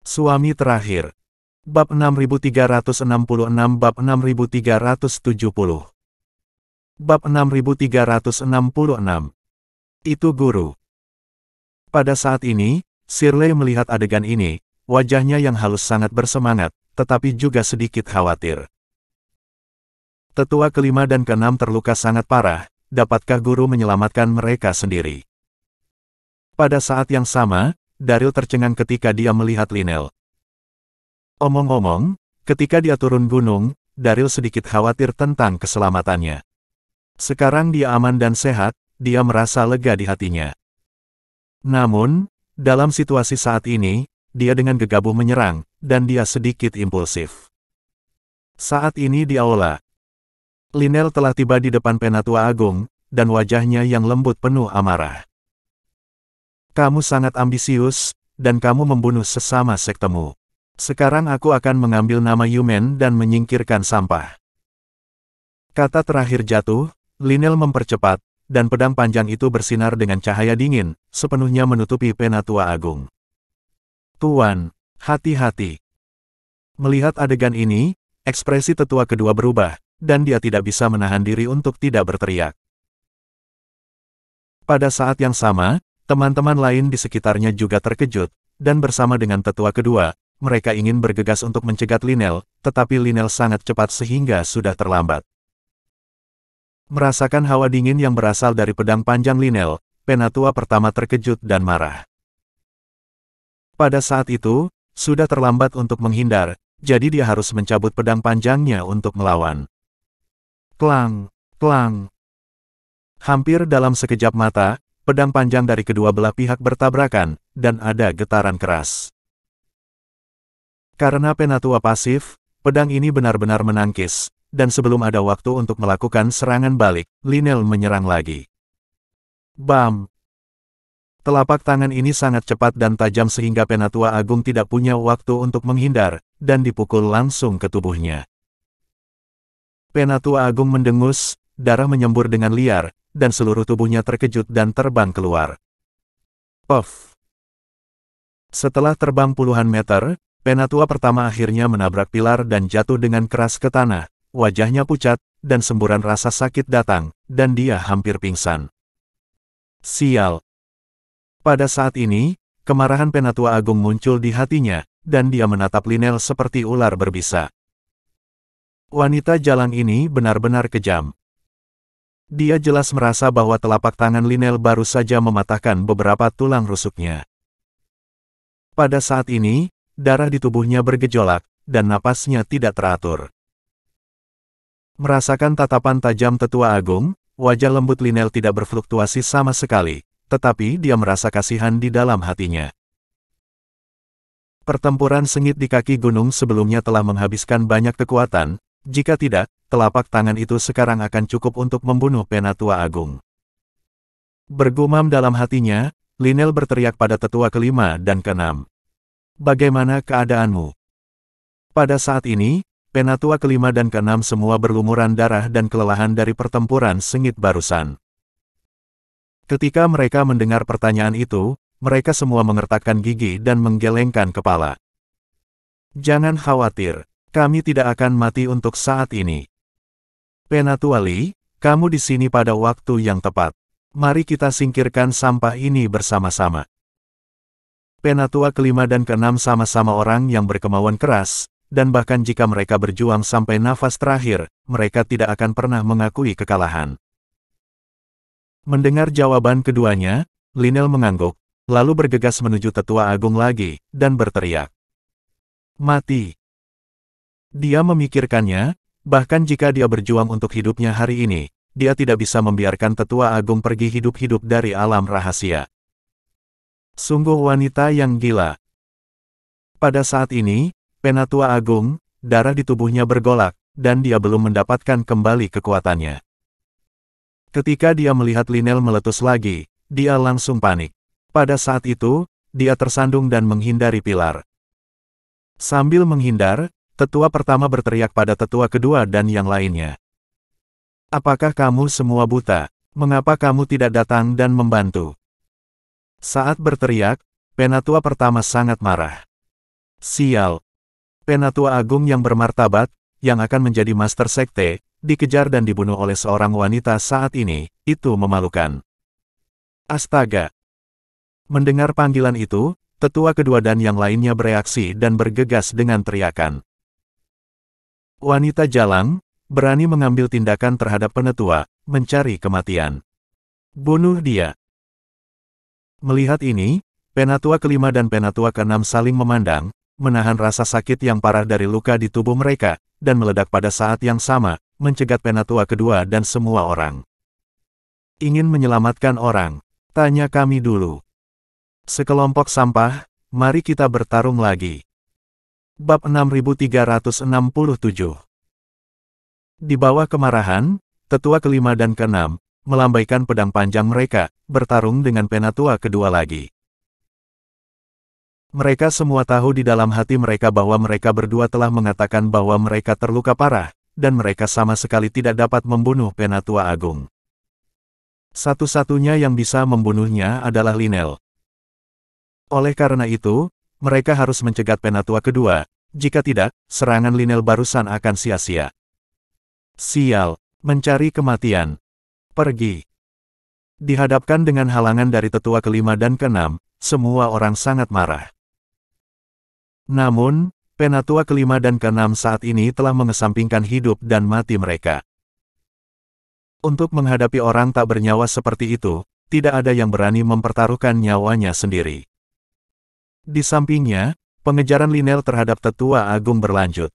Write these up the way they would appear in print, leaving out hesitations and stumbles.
Suami terakhir. Bab 6366 Bab 6370 Bab 6366 Itu guru. Pada saat ini, Shirley melihat adegan ini, wajahnya yang halus sangat bersemangat, tetapi juga sedikit khawatir. Tetua kelima dan keenam terluka sangat parah, dapatkah guru menyelamatkan mereka sendiri? Pada saat yang sama, Daryl tercengang ketika dia melihat Lynelle. Omong-omong, ketika dia turun gunung, Daryl sedikit khawatir tentang keselamatannya. Sekarang dia aman dan sehat, dia merasa lega di hatinya. Namun, dalam situasi saat ini, dia dengan gegabah menyerang, dan dia sedikit impulsif. Saat ini di aula, Lynelle telah tiba di depan Penatua Agung, dan wajahnya yang lembut penuh amarah. Kamu sangat ambisius, dan kamu membunuh sesama sektemu. Sekarang aku akan mengambil nama Yumen dan menyingkirkan sampah. Kata terakhir jatuh, Lynelle mempercepat, dan pedang panjang itu bersinar dengan cahaya dingin, sepenuhnya menutupi Penatua Agung. Tuan, hati-hati. Melihat adegan ini, ekspresi tetua kedua berubah, dan dia tidak bisa menahan diri untuk tidak berteriak. Pada saat yang sama, teman-teman lain di sekitarnya juga terkejut, dan bersama dengan tetua kedua, mereka ingin bergegas untuk mencegat Lynelle, tetapi Lynelle sangat cepat sehingga sudah terlambat. Merasakan hawa dingin yang berasal dari pedang panjang Lynelle, Penatua pertama terkejut dan marah. Pada saat itu, sudah terlambat untuk menghindar, jadi dia harus mencabut pedang panjangnya untuk melawan. Klang, klang. Hampir dalam sekejap mata, pedang panjang dari kedua belah pihak bertabrakan, dan ada getaran keras. Karena Penatua pasif, pedang ini benar-benar menangkis, dan sebelum ada waktu untuk melakukan serangan balik, Lynelle menyerang lagi. Bam! Telapak tangan ini sangat cepat dan tajam sehingga Penatua Agung tidak punya waktu untuk menghindar, dan dipukul langsung ke tubuhnya. Penatua Agung mendengus, darah menyembur dengan liar, dan seluruh tubuhnya terkejut dan terbang keluar. Puff! Setelah terbang puluhan meter, Penatua pertama akhirnya menabrak pilar dan jatuh dengan keras ke tanah, wajahnya pucat, dan semburan rasa sakit datang, dan dia hampir pingsan. Sial! Pada saat ini, kemarahan Penatua Agung muncul di hatinya, dan dia menatap Lynelle seperti ular berbisa. Wanita jalang ini benar-benar kejam. Dia jelas merasa bahwa telapak tangan Lynelle baru saja mematahkan beberapa tulang rusuknya. Pada saat ini, darah di tubuhnya bergejolak, dan napasnya tidak teratur. Merasakan tatapan tajam tetua agung, wajah lembut Lynelle tidak berfluktuasi sama sekali, tetapi dia merasa kasihan di dalam hatinya. Pertempuran sengit di kaki gunung sebelumnya telah menghabiskan banyak kekuatan, jika tidak, telapak tangan itu sekarang akan cukup untuk membunuh Penatua Agung. Bergumam dalam hatinya, Lynelle berteriak pada tetua kelima dan keenam. Bagaimana keadaanmu? Pada saat ini, Penatua kelima dan keenam semua berlumuran darah dan kelelahan dari pertempuran sengit barusan. Ketika mereka mendengar pertanyaan itu, mereka semua mengertakkan gigi dan menggelengkan kepala. Jangan khawatir, kami tidak akan mati untuk saat ini. Penatua Li, kamu di sini pada waktu yang tepat. Mari kita singkirkan sampah ini bersama-sama. Penatua kelima dan keenam sama-sama orang yang berkemauan keras, dan bahkan jika mereka berjuang sampai nafas terakhir, mereka tidak akan pernah mengakui kekalahan. Mendengar jawaban keduanya, Lynelle mengangguk, lalu bergegas menuju tetua agung lagi, dan berteriak. Mati! Dia memikirkannya, bahkan jika dia berjuang untuk hidupnya hari ini, dia tidak bisa membiarkan tetua agung pergi hidup-hidup dari alam rahasia. Sungguh wanita yang gila. Pada saat ini, Penatua Agung, darah di tubuhnya bergolak, dan dia belum mendapatkan kembali kekuatannya. Ketika dia melihat Lynelle meletus lagi, dia langsung panik. Pada saat itu, dia tersandung dan menghindari pilar. Sambil menghindar, tetua pertama berteriak pada tetua kedua dan yang lainnya. Apakah kamu semua buta? Mengapa kamu tidak datang dan membantu? Saat berteriak, Penatua pertama sangat marah. Sial. Penatua Agung yang bermartabat, yang akan menjadi Master Sekte, dikejar dan dibunuh oleh seorang wanita saat ini, itu memalukan. Astaga. Mendengar panggilan itu, tetua kedua dan yang lainnya bereaksi dan bergegas dengan teriakan. Wanita jalang, berani mengambil tindakan terhadap penatua, mencari kematian. Bunuh dia. Melihat ini, penatua kelima dan penatua keenam saling memandang, menahan rasa sakit yang parah dari luka di tubuh mereka, dan meledak pada saat yang sama, mencegat penatua kedua dan semua orang. Ingin menyelamatkan orang? Tanya kami dulu. Sekelompok sampah, mari kita bertarung lagi. Bab 6367. Di bawah kemarahan, tetua kelima dan keenam, melambaikan pedang panjang mereka, bertarung dengan penatua kedua lagi. Mereka semua tahu di dalam hati mereka bahwa mereka berdua telah mengatakan bahwa mereka terluka parah, dan mereka sama sekali tidak dapat membunuh Penatua Agung. Satu-satunya yang bisa membunuhnya adalah Lynel. Oleh karena itu, mereka harus mencegat Penatua kedua, jika tidak, serangan Lynel barusan akan sia-sia. Sial, mencari kematian. Pergi. Dihadapkan dengan halangan dari tetua kelima dan keenam, semua orang sangat marah. Namun, penatua kelima dan keenam saat ini telah mengesampingkan hidup dan mati mereka. Untuk menghadapi orang tak bernyawa seperti itu, tidak ada yang berani mempertaruhkan nyawanya sendiri. Di sampingnya, pengejaran Lynel terhadap tetua agung berlanjut.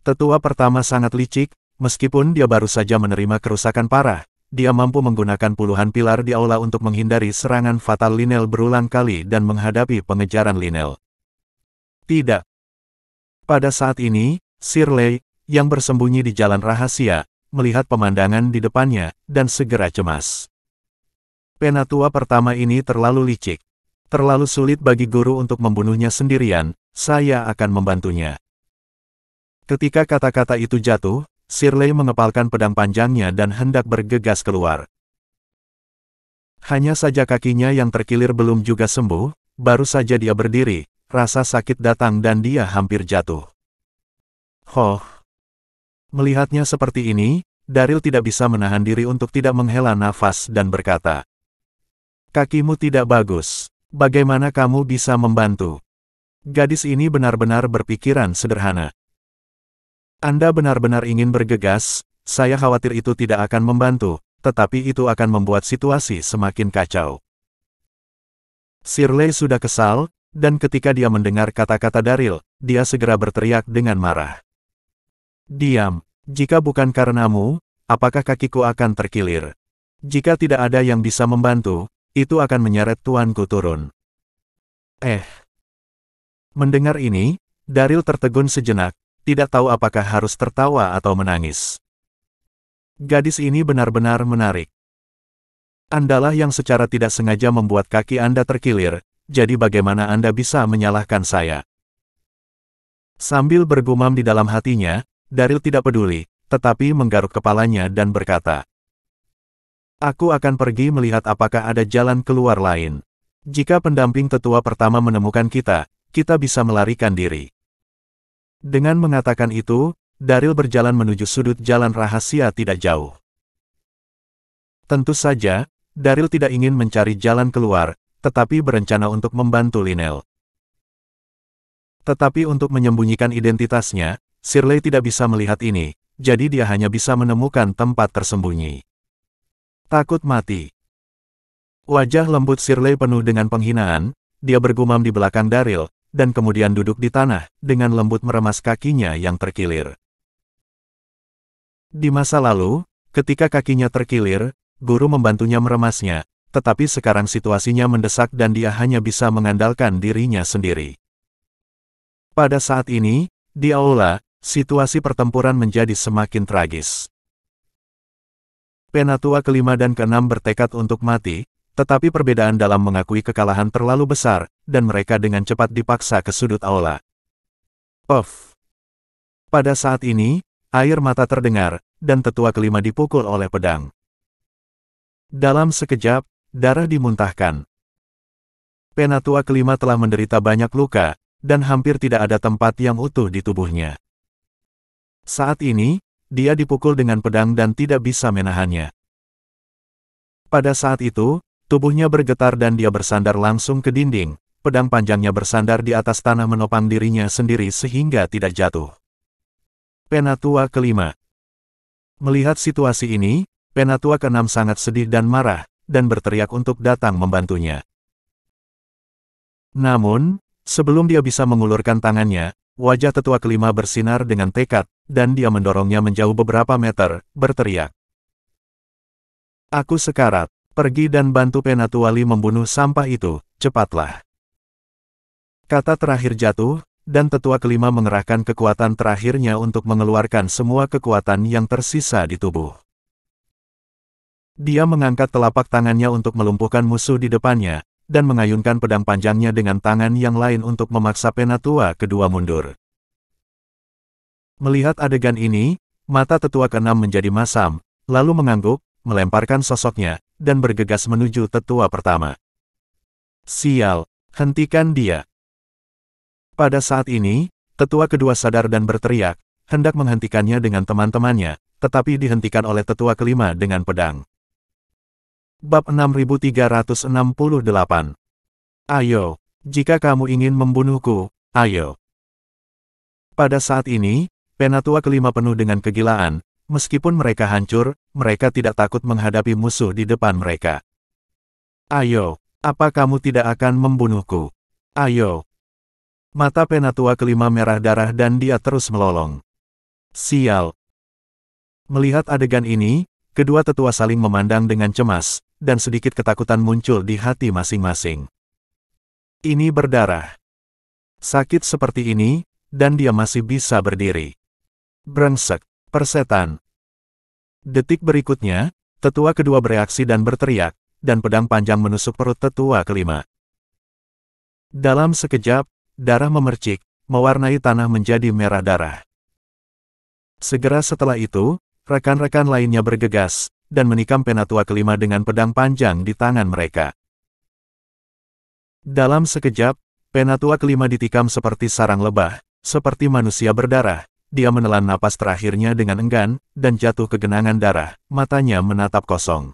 Tetua pertama sangat licik, meskipun dia baru saja menerima kerusakan parah, dia mampu menggunakan puluhan pilar di aula untuk menghindari serangan fatal Lynel berulang kali dan menghadapi pengejaran Lynel. Tidak. Pada saat ini, Shirley, yang bersembunyi di jalan rahasia, melihat pemandangan di depannya, dan segera cemas. Penatua pertama ini terlalu licik. Terlalu sulit bagi guru untuk membunuhnya sendirian, saya akan membantunya. Ketika kata-kata itu jatuh, Shirley mengepalkan pedang panjangnya dan hendak bergegas keluar. Hanya saja kakinya yang terkilir belum juga sembuh, baru saja dia berdiri, rasa sakit datang dan dia hampir jatuh. Hoh! Melihatnya seperti ini, Daryl tidak bisa menahan diri untuk tidak menghela nafas dan berkata, "Kakimu tidak bagus. Bagaimana kamu bisa membantu?" Gadis ini benar-benar berpikiran sederhana. Anda benar-benar ingin bergegas, saya khawatir itu tidak akan membantu, tetapi itu akan membuat situasi semakin kacau. Shirley sudah kesal, dan ketika dia mendengar kata-kata Daryl, dia segera berteriak dengan marah. "Diam, jika bukan karenamu, apakah kakiku akan terkilir? Jika tidak ada yang bisa membantu, itu akan menyeret tuanku turun." Mendengar ini, Daryl tertegun sejenak, tidak tahu apakah harus tertawa atau menangis. Gadis ini benar-benar menarik. Andalah yang secara tidak sengaja membuat kaki Anda terkilir, jadi bagaimana Anda bisa menyalahkan saya? Sambil bergumam di dalam hatinya, Daryl tidak peduli, tetapi menggaruk kepalanya dan berkata, "Aku akan pergi melihat apakah ada jalan keluar lain. Jika pendamping tetua pertama menemukan kita, kita bisa melarikan diri." Dengan mengatakan itu, Daryl berjalan menuju sudut jalan rahasia tidak jauh. Tentu saja, Daryl tidak ingin mencari jalan keluar, tetapi berencana untuk membantu Lynel. Tetapi untuk menyembunyikan identitasnya, Shirley tidak bisa melihat ini, jadi dia hanya bisa menemukan tempat tersembunyi. Takut mati. Wajah lembut Shirley penuh dengan penghinaan, dia bergumam di belakang Daryl, dan kemudian duduk di tanah, dengan lembut meremas kakinya yang terkilir. Di masa lalu, ketika kakinya terkilir, guru membantunya meremasnya, tetapi sekarang situasinya mendesak dan dia hanya bisa mengandalkan dirinya sendiri. Pada saat ini, di aula, situasi pertempuran menjadi semakin tragis. Penatua kelima dan keenam bertekad untuk mati, tetapi perbedaan dalam mengakui kekalahan terlalu besar, dan mereka dengan cepat dipaksa ke sudut aula. Puff! Pada saat ini, air mata terdengar, dan tetua kelima dipukul oleh pedang. Dalam sekejap, darah dimuntahkan. Penatua kelima telah menderita banyak luka, dan hampir tidak ada tempat yang utuh di tubuhnya. Saat ini, dia dipukul dengan pedang dan tidak bisa menahannya. Pada saat itu, tubuhnya bergetar dan dia bersandar langsung ke dinding, pedang panjangnya bersandar di atas tanah menopang dirinya sendiri sehingga tidak jatuh. Penatua kelima. Melihat situasi ini, Penatua keenam sangat sedih dan marah, dan berteriak untuk datang membantunya. Namun, sebelum dia bisa mengulurkan tangannya, wajah tetua kelima bersinar dengan tekad, dan dia mendorongnya menjauh beberapa meter, berteriak. Aku sekarat, pergi dan bantu Penatua Li membunuh sampah itu, cepatlah. Kata terakhir jatuh, dan tetua kelima mengerahkan kekuatan terakhirnya untuk mengeluarkan semua kekuatan yang tersisa di tubuh. Dia mengangkat telapak tangannya untuk melumpuhkan musuh di depannya, dan mengayunkan pedang panjangnya dengan tangan yang lain untuk memaksa Penatua kedua mundur. Melihat adegan ini, mata tetua keenam menjadi masam, lalu mengangguk, melemparkan sosoknya, dan bergegas menuju tetua pertama. Sial, hentikan dia. Pada saat ini, tetua kedua sadar dan berteriak, hendak menghentikannya dengan teman-temannya, tetapi dihentikan oleh tetua kelima dengan pedang. Bab 6368. Ayo, jika kamu ingin membunuhku, ayo. Pada saat ini, Penatua kelima penuh dengan kegilaan, meskipun mereka hancur, mereka tidak takut menghadapi musuh di depan mereka. Ayo, apa kamu tidak akan membunuhku? Ayo. Mata Penatua kelima merah darah dan dia terus melolong. Sial. Melihat adegan ini, kedua tetua saling memandang dengan cemas, dan sedikit ketakutan muncul di hati masing-masing. Ini berdarah. Sakit seperti ini, dan dia masih bisa berdiri. Brengsek, persetan. Detik berikutnya, tetua kedua bereaksi dan berteriak, dan pedang panjang menusuk perut tetua kelima. Dalam sekejap, darah memercik, mewarnai tanah menjadi merah darah. Segera setelah itu, rekan-rekan lainnya bergegas, dan menikam Penatua kelima dengan pedang panjang di tangan mereka. Dalam sekejap, Penatua kelima ditikam seperti sarang lebah, seperti manusia berdarah, dia menelan napas terakhirnya dengan enggan, dan jatuh ke genangan darah, matanya menatap kosong.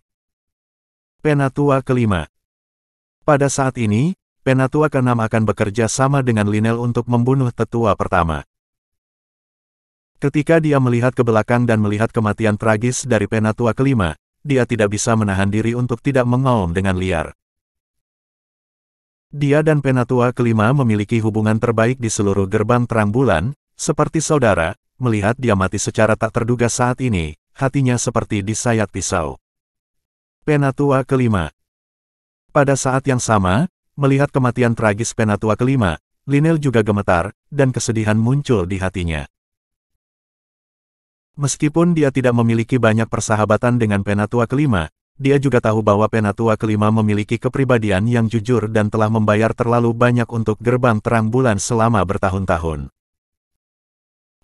Penatua kelima. Pada saat ini, Penatua keenam akan bekerja sama dengan Linel untuk membunuh tetua pertama. Ketika dia melihat ke belakang dan melihat kematian tragis dari Penatua kelima, dia tidak bisa menahan diri untuk tidak mengaum dengan liar. Dia dan Penatua kelima memiliki hubungan terbaik di seluruh gerbang terang bulan, seperti saudara. Melihat dia mati secara tak terduga saat ini, hatinya seperti disayat pisau. Penatua kelima. Pada saat yang sama, melihat kematian tragis Penatua kelima, Linel juga gemetar, dan kesedihan muncul di hatinya. Meskipun dia tidak memiliki banyak persahabatan dengan Penatua kelima, dia juga tahu bahwa Penatua kelima memiliki kepribadian yang jujur dan telah membayar terlalu banyak untuk gerbang terang bulan selama bertahun-tahun.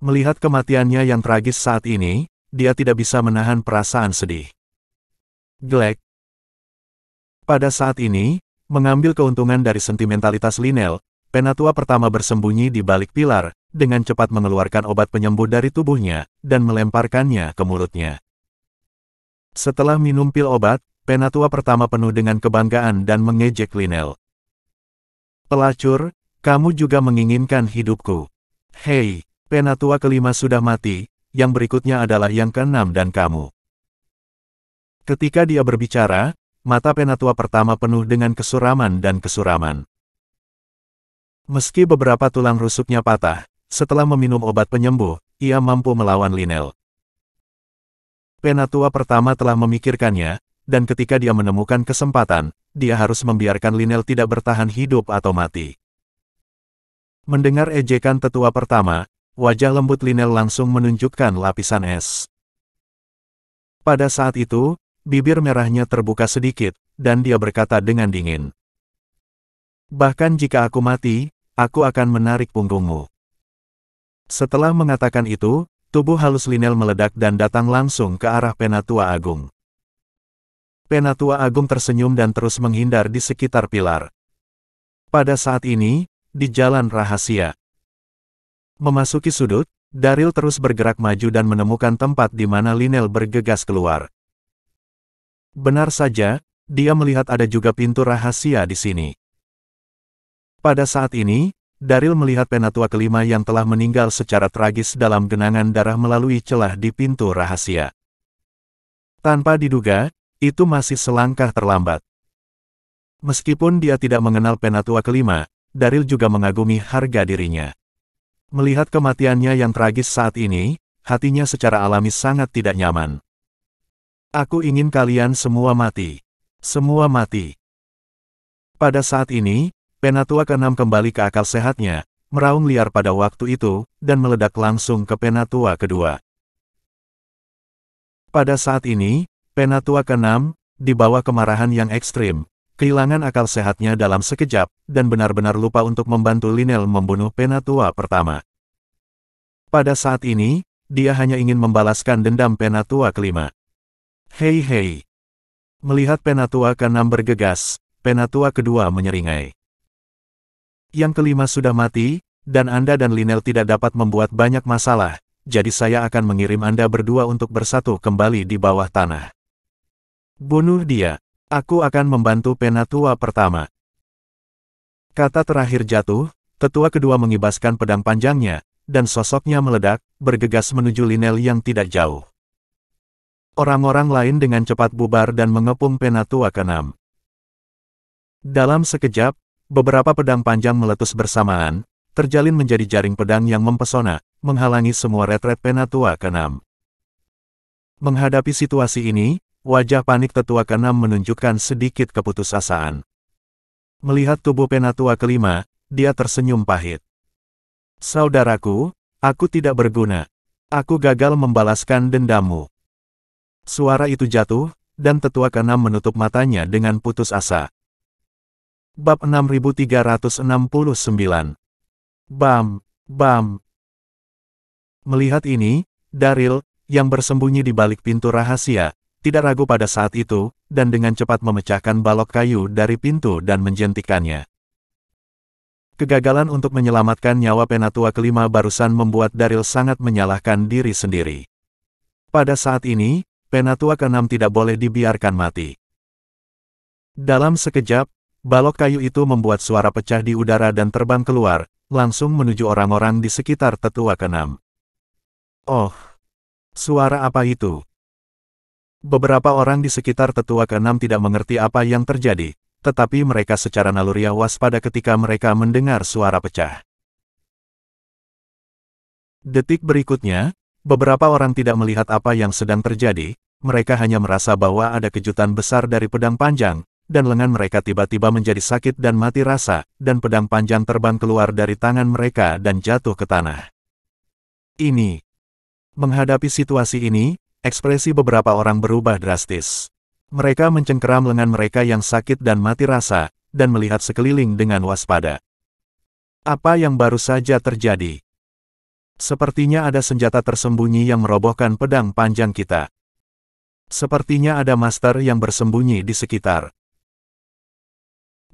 Melihat kematiannya yang tragis saat ini, dia tidak bisa menahan perasaan sedih. Glek. Pada saat ini, mengambil keuntungan dari sentimentalitas Linel, Penatua pertama bersembunyi di balik pilar, dengan cepat mengeluarkan obat penyembuh dari tubuhnya, dan melemparkannya ke mulutnya. Setelah minum pil obat, Penatua pertama penuh dengan kebanggaan dan mengejek Linel. Pelacur, kamu juga menginginkan hidupku. Hei, Penatua kelima sudah mati, yang berikutnya adalah yang keenam dan kamu. Ketika dia berbicara, mata Penatua pertama penuh dengan kesuraman dan kesuraman. Meski beberapa tulang rusuknya patah, setelah meminum obat penyembuh, ia mampu melawan Linel. Penatua pertama telah memikirkannya, dan ketika dia menemukan kesempatan, dia harus membiarkan Linel tidak bertahan hidup atau mati. Mendengar ejekan tetua pertama, wajah lembut Linel langsung menunjukkan lapisan es. Pada saat itu, bibir merahnya terbuka sedikit, dan dia berkata dengan dingin. Bahkan jika aku mati, aku akan menarik punggungmu. Setelah mengatakan itu, tubuh halus Linel meledak dan datang langsung ke arah Penatua Agung. Penatua Agung tersenyum dan terus menghindar di sekitar pilar. Pada saat ini, di jalan rahasia. Memasuki sudut, Daryl terus bergerak maju dan menemukan tempat di mana Lynel bergegas keluar. Benar saja, dia melihat ada juga pintu rahasia di sini. Pada saat ini, Daryl melihat Penatua kelima yang telah meninggal secara tragis dalam genangan darah melalui celah di pintu rahasia. Tanpa diduga, itu masih selangkah terlambat. Meskipun dia tidak mengenal Penatua kelima, Daryl juga mengagumi harga dirinya. Melihat kematiannya yang tragis saat ini, hatinya secara alami sangat tidak nyaman. Aku ingin kalian semua mati. Semua mati. Pada saat ini, Penatua ke-6 kembali ke akal sehatnya, meraung liar pada waktu itu, dan meledak langsung ke Penatua kedua. Pada saat ini, Penatua ke-6, di bawah kemarahan yang ekstrim, kehilangan akal sehatnya dalam sekejap, dan benar-benar lupa untuk membantu Lynel membunuh Penatua pertama. Pada saat ini, dia hanya ingin membalaskan dendam Penatua kelima. Hei hei. Melihat Penatua ke-6 bergegas, Penatua kedua menyeringai. Yang kelima sudah mati, dan Anda dan Lynel tidak dapat membuat banyak masalah, jadi saya akan mengirim Anda berdua untuk bersatu kembali di bawah tanah. Bunuh dia. Aku akan membantu Penatua pertama. Kata terakhir jatuh, tetua kedua mengibaskan pedang panjangnya, dan sosoknya meledak, bergegas menuju Lynel yang tidak jauh. Orang-orang lain dengan cepat bubar dan mengepung Penatua ke-6. Dalam sekejap, beberapa pedang panjang meletus bersamaan, terjalin menjadi jaring pedang yang mempesona, menghalangi semua retret Penatua ke-6. Menghadapi situasi ini, wajah panik tetua ke-6 menunjukkan sedikit keputusasaan. Melihat tubuh Penatua kelima, dia tersenyum pahit. Saudaraku, aku tidak berguna. Aku gagal membalaskan dendammu. Suara itu jatuh, dan tetua ke-6 menutup matanya dengan putus asa. Bab 6369. Bam, bam. Melihat ini, Daryl, yang bersembunyi di balik pintu rahasia, tidak ragu pada saat itu, dan dengan cepat memecahkan balok kayu dari pintu dan menjentikannya. Kegagalan untuk menyelamatkan nyawa Penatua kelima barusan membuat Daryl sangat menyalahkan diri sendiri. Pada saat ini, Penatua ke-6 tidak boleh dibiarkan mati. Dalam sekejap, balok kayu itu membuat suara pecah di udara dan terbang keluar, langsung menuju orang-orang di sekitar tetua ke-6. Oh, suara apa itu? Beberapa orang di sekitar tetua ke-6 tidak mengerti apa yang terjadi, tetapi mereka secara naluriah waspada ketika mereka mendengar suara pecah. Detik berikutnya, beberapa orang tidak melihat apa yang sedang terjadi, mereka hanya merasa bahwa ada kejutan besar dari pedang panjang, dan lengan mereka tiba-tiba menjadi sakit dan mati rasa, dan pedang panjang terbang keluar dari tangan mereka dan jatuh ke tanah. Ini. Menghadapi situasi ini, ekspresi beberapa orang berubah drastis. Mereka mencengkeram lengan mereka yang sakit dan mati rasa, dan melihat sekeliling dengan waspada. Apa yang baru saja terjadi? Sepertinya ada senjata tersembunyi yang merobohkan pedang panjang kita. Sepertinya ada master yang bersembunyi di sekitar.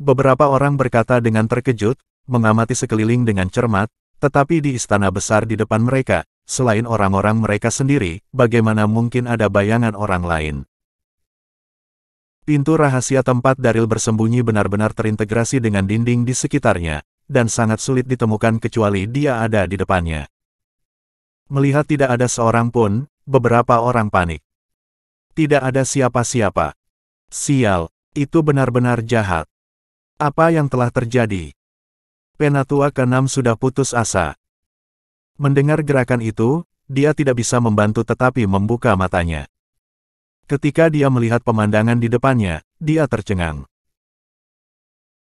Beberapa orang berkata dengan terkejut, mengamati sekeliling dengan cermat, tetapi di istana besar di depan mereka, selain orang-orang mereka sendiri, bagaimana mungkin ada bayangan orang lain? Pintu rahasia tempat Daryl bersembunyi benar-benar terintegrasi dengan dinding di sekitarnya, dan sangat sulit ditemukan kecuali dia ada di depannya. Melihat tidak ada seorang pun, beberapa orang panik. Tidak ada siapa-siapa. Sial, itu benar-benar jahat. Apa yang telah terjadi? Penatua ke-6 sudah putus asa. Mendengar gerakan itu, dia tidak bisa membantu tetapi membuka matanya. Ketika dia melihat pemandangan di depannya, dia tercengang.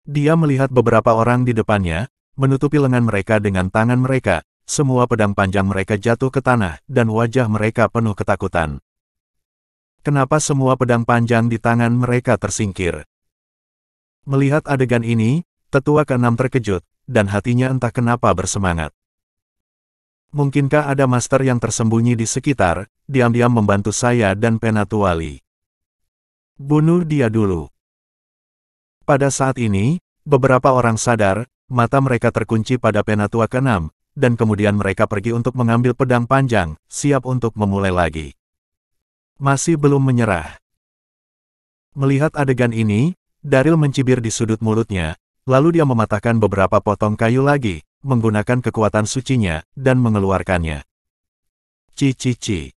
Dia melihat beberapa orang di depannya, menutupi lengan mereka dengan tangan mereka, semua pedang panjang mereka jatuh ke tanah, dan wajah mereka penuh ketakutan. Kenapa semua pedang panjang di tangan mereka tersingkir? Melihat adegan ini, tetua ke-6 terkejut, dan hatinya entah kenapa bersemangat. Mungkinkah ada master yang tersembunyi di sekitar, diam-diam membantu saya dan Penatua Li? Bunuh dia dulu. Pada saat ini, beberapa orang sadar, mata mereka terkunci pada Penatua ke-6, dan kemudian mereka pergi untuk mengambil pedang panjang, siap untuk memulai lagi. Masih belum menyerah. Melihat adegan ini, Daryl mencibir di sudut mulutnya, lalu dia mematahkan beberapa potong kayu lagi, menggunakan kekuatan sucinya, dan mengeluarkannya. Cici.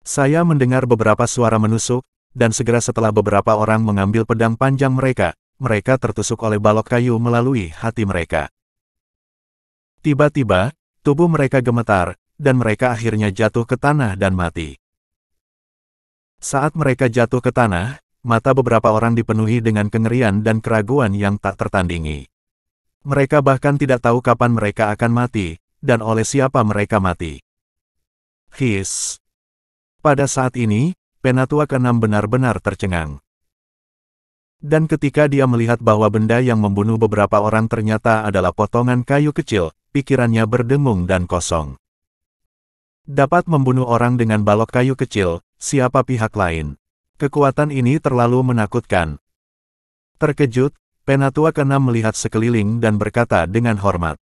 Saya mendengar beberapa suara menusuk, dan segera setelah beberapa orang mengambil pedang panjang mereka, mereka tertusuk oleh balok kayu melalui hati mereka. Tiba-tiba, tubuh mereka gemetar, dan mereka akhirnya jatuh ke tanah dan mati. Saat mereka jatuh ke tanah, mata beberapa orang dipenuhi dengan kengerian dan keraguan yang tak tertandingi. Mereka bahkan tidak tahu kapan mereka akan mati, dan oleh siapa mereka mati. Hiss. Pada saat ini, Penatua ke-6 benar-benar tercengang. Dan ketika dia melihat bahwa benda yang membunuh beberapa orang ternyata adalah potongan kayu kecil, pikirannya berdengung dan kosong. Dapat membunuh orang dengan balok kayu kecil, siapa pihak lain? Kekuatan ini terlalu menakutkan. Terkejut, Penatua ke-6 melihat sekeliling dan berkata dengan hormat.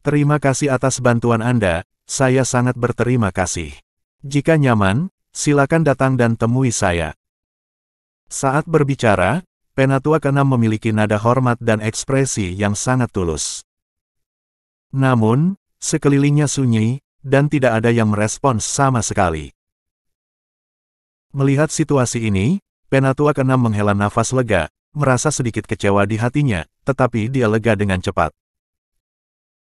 Terima kasih atas bantuan Anda, saya sangat berterima kasih. Jika nyaman, silakan datang dan temui saya. Saat berbicara, Penatua ke-6 memiliki nada hormat dan ekspresi yang sangat tulus. Namun, sekelilingnya sunyi, dan tidak ada yang merespons sama sekali. Melihat situasi ini, Penatua ke-6 menghela nafas lega, merasa sedikit kecewa di hatinya, tetapi dia lega dengan cepat.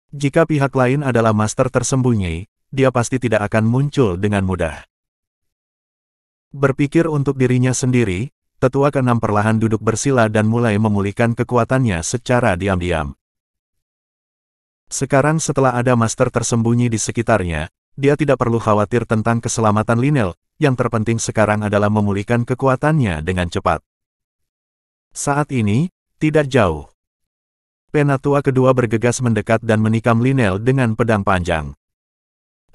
Jika pihak lain adalah master tersembunyi, dia pasti tidak akan muncul dengan mudah. Berpikir untuk dirinya sendiri, Tetua ke-6 perlahan duduk bersila dan mulai memulihkan kekuatannya secara diam-diam. Sekarang setelah ada master tersembunyi di sekitarnya, dia tidak perlu khawatir tentang keselamatan Lynel, yang terpenting sekarang adalah memulihkan kekuatannya dengan cepat. Saat ini, tidak jauh. Penatua kedua bergegas mendekat dan menikam Lynel dengan pedang panjang.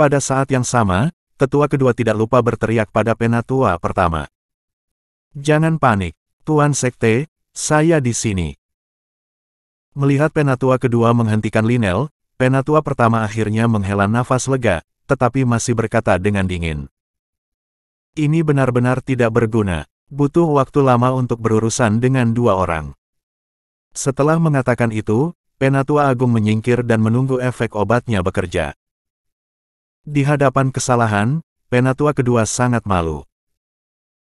Pada saat yang sama, Tetua kedua tidak lupa berteriak pada Penatua pertama. Jangan panik, Tuan Sekte, saya di sini. Melihat Penatua kedua menghentikan Lynel, Penatua pertama akhirnya menghela nafas lega, tetapi masih berkata dengan dingin. Ini benar-benar tidak berguna, butuh waktu lama untuk berurusan dengan dua orang. Setelah mengatakan itu, Penatua Agung menyingkir dan menunggu efek obatnya bekerja. Di hadapan kesalahan, Penatua kedua sangat malu.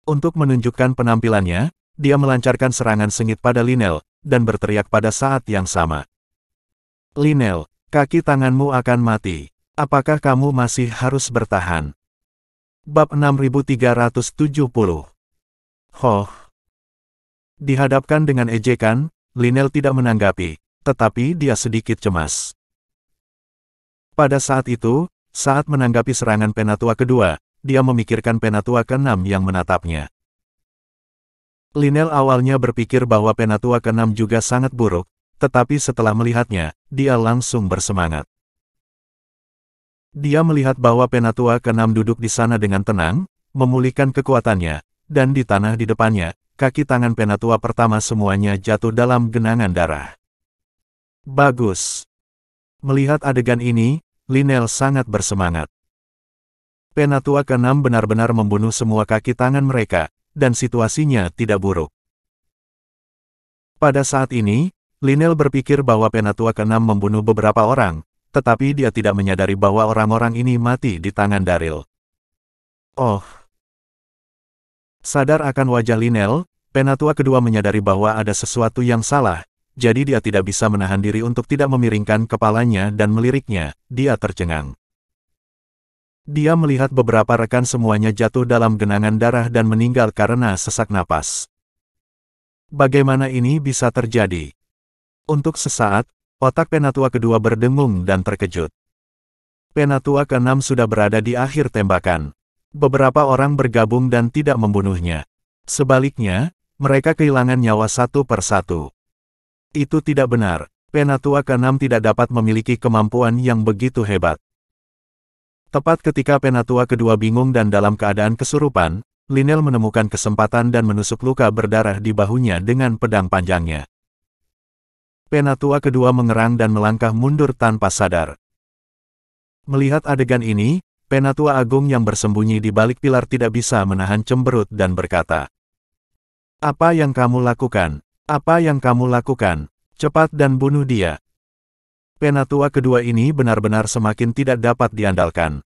Untuk menunjukkan penampilannya, dia melancarkan serangan sengit pada Lynel, dan berteriak pada saat yang sama. Lynel, kaki tanganmu akan mati. Apakah kamu masih harus bertahan? Bab 6370. Hoh. Dihadapkan dengan ejekan, Lynel tidak menanggapi, tetapi dia sedikit cemas. Pada saat itu, saat menanggapi serangan Penatua kedua, dia memikirkan Penatua ke-6 yang menatapnya. Lynel awalnya berpikir bahwa Penatua ke-6 juga sangat buruk, tetapi setelah melihatnya, dia langsung bersemangat. Dia melihat bahwa Penatua ke-6 duduk di sana dengan tenang, memulihkan kekuatannya, dan di tanah di depannya, kaki tangan Penatua pertama semuanya jatuh dalam genangan darah. Bagus. Melihat adegan ini, Lynel sangat bersemangat. Penatua ke-6 benar-benar membunuh semua kaki tangan mereka, dan situasinya tidak buruk. Pada saat ini, Lynel berpikir bahwa Penatua ke-6 membunuh beberapa orang, tetapi dia tidak menyadari bahwa orang-orang ini mati di tangan Daryl. Oh. Sadar akan wajah Lynel, Penatua kedua menyadari bahwa ada sesuatu yang salah, jadi dia tidak bisa menahan diri untuk tidak memiringkan kepalanya dan meliriknya, dia tercengang. Dia melihat beberapa rekan semuanya jatuh dalam genangan darah dan meninggal karena sesak napas. Bagaimana ini bisa terjadi? Untuk sesaat, otak Penatua kedua berdengung dan terkejut. Penatua ke-6 sudah berada di akhir tembakan. Beberapa orang bergabung dan tidak membunuhnya. Sebaliknya, mereka kehilangan nyawa satu persatu. Itu tidak benar. Penatua ke-6 tidak dapat memiliki kemampuan yang begitu hebat. Tepat ketika Penatua kedua bingung dan dalam keadaan kesurupan, Lynel menemukan kesempatan dan menusuk luka berdarah di bahunya dengan pedang panjangnya. Penatua kedua mengerang dan melangkah mundur tanpa sadar. Melihat adegan ini, Penatua Agung yang bersembunyi di balik pilar tidak bisa menahan cemberut dan berkata, "Apa yang kamu lakukan? Apa yang kamu lakukan? Cepat dan bunuh dia." Penatua kedua ini benar-benar semakin tidak dapat diandalkan.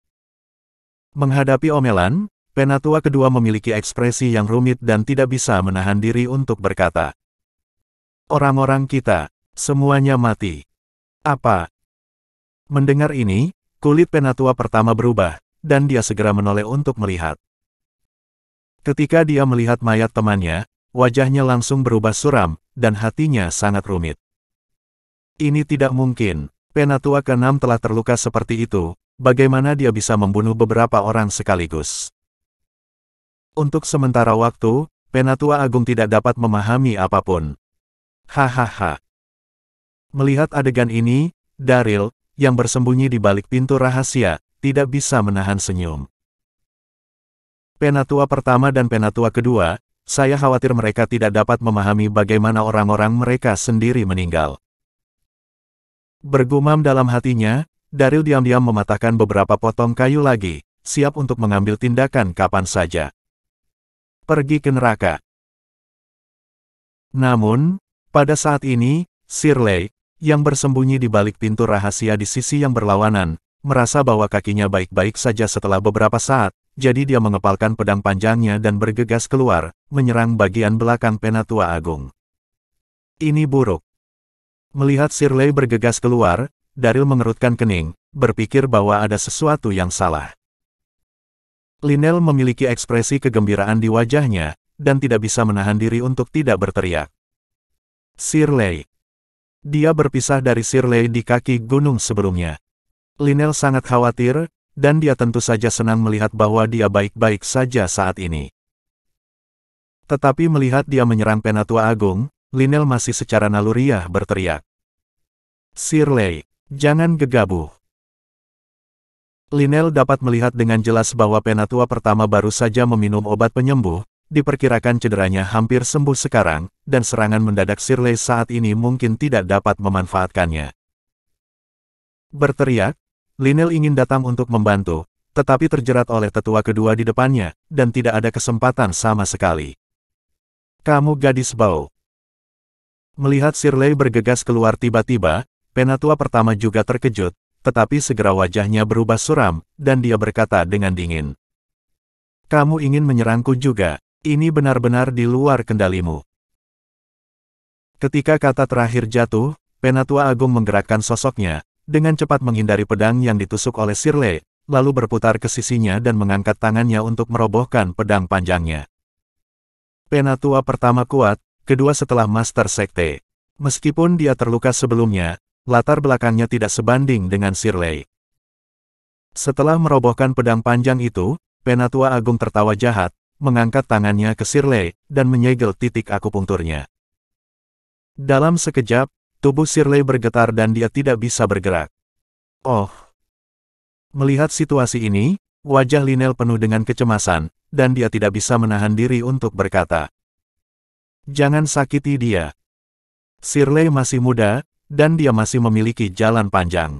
Menghadapi omelan, Penatua kedua memiliki ekspresi yang rumit dan tidak bisa menahan diri untuk berkata, "Orang-orang kita, semuanya mati." Apa? Mendengar ini, kulit Penatua pertama berubah, dan dia segera menoleh untuk melihat. Ketika dia melihat mayat temannya, wajahnya langsung berubah suram, dan hatinya sangat rumit. Ini tidak mungkin, Penatua ke-6 telah terluka seperti itu, bagaimana dia bisa membunuh beberapa orang sekaligus? Untuk sementara waktu, Penatua Agung tidak dapat memahami apapun. Hahaha. Melihat adegan ini, Daryl, yang bersembunyi di balik pintu rahasia, tidak bisa menahan senyum. Penatua pertama dan Penatua kedua, saya khawatir mereka tidak dapat memahami bagaimana orang-orang mereka sendiri meninggal. Bergumam dalam hatinya, Daryl diam-diam mematahkan beberapa potong kayu lagi, siap untuk mengambil tindakan kapan saja. Pergi ke neraka. Namun, pada saat ini, Shirley, yang bersembunyi di balik pintu rahasia di sisi yang berlawanan, merasa bahwa kakinya baik-baik saja setelah beberapa saat, jadi dia mengepalkan pedang panjangnya dan bergegas keluar, menyerang bagian belakang Penatua Agung. Ini buruk. Melihat Shirley bergegas keluar, Daryl mengerutkan kening, berpikir bahwa ada sesuatu yang salah. Lynel memiliki ekspresi kegembiraan di wajahnya, dan tidak bisa menahan diri untuk tidak berteriak. Shirley. Dia berpisah dari Shirley di kaki gunung sebelumnya. Lynel sangat khawatir, dan dia tentu saja senang melihat bahwa dia baik-baik saja saat ini. Tetapi melihat dia menyerang Penatua Agung, Lynel masih secara naluriah berteriak, "Shirley, jangan gegabah." Lynel dapat melihat dengan jelas bahwa Penatua pertama baru saja meminum obat penyembuh, diperkirakan cederanya hampir sembuh sekarang, dan serangan mendadak Shirley saat ini mungkin tidak dapat memanfaatkannya. Berteriak, Lynel ingin datang untuk membantu, tetapi terjerat oleh tetua kedua di depannya, dan tidak ada kesempatan sama sekali. "Kamu gadis bau." Melihat Shirley bergegas keluar tiba-tiba, Penatua pertama juga terkejut, tetapi segera wajahnya berubah suram, dan dia berkata dengan dingin, "Kamu ingin menyerangku juga? Ini benar-benar di luar kendalimu." Ketika kata terakhir jatuh, Penatua Agung menggerakkan sosoknya, dengan cepat menghindari pedang yang ditusuk oleh Shirley, lalu berputar ke sisinya dan mengangkat tangannya untuk merobohkan pedang panjangnya. Penatua pertama kuat, kedua setelah Master Sekte. Meskipun dia terluka sebelumnya, latar belakangnya tidak sebanding dengan Shirley. Setelah merobohkan pedang panjang itu, Penatua Agung tertawa jahat, mengangkat tangannya ke Shirley, dan menyegel titik akupunkturnya. Dalam sekejap, tubuh Shirley bergetar dan dia tidak bisa bergerak. Oh! Melihat situasi ini, wajah Lynel penuh dengan kecemasan, dan dia tidak bisa menahan diri untuk berkata, "Jangan sakiti dia. Shirley masih muda, dan dia masih memiliki jalan panjang."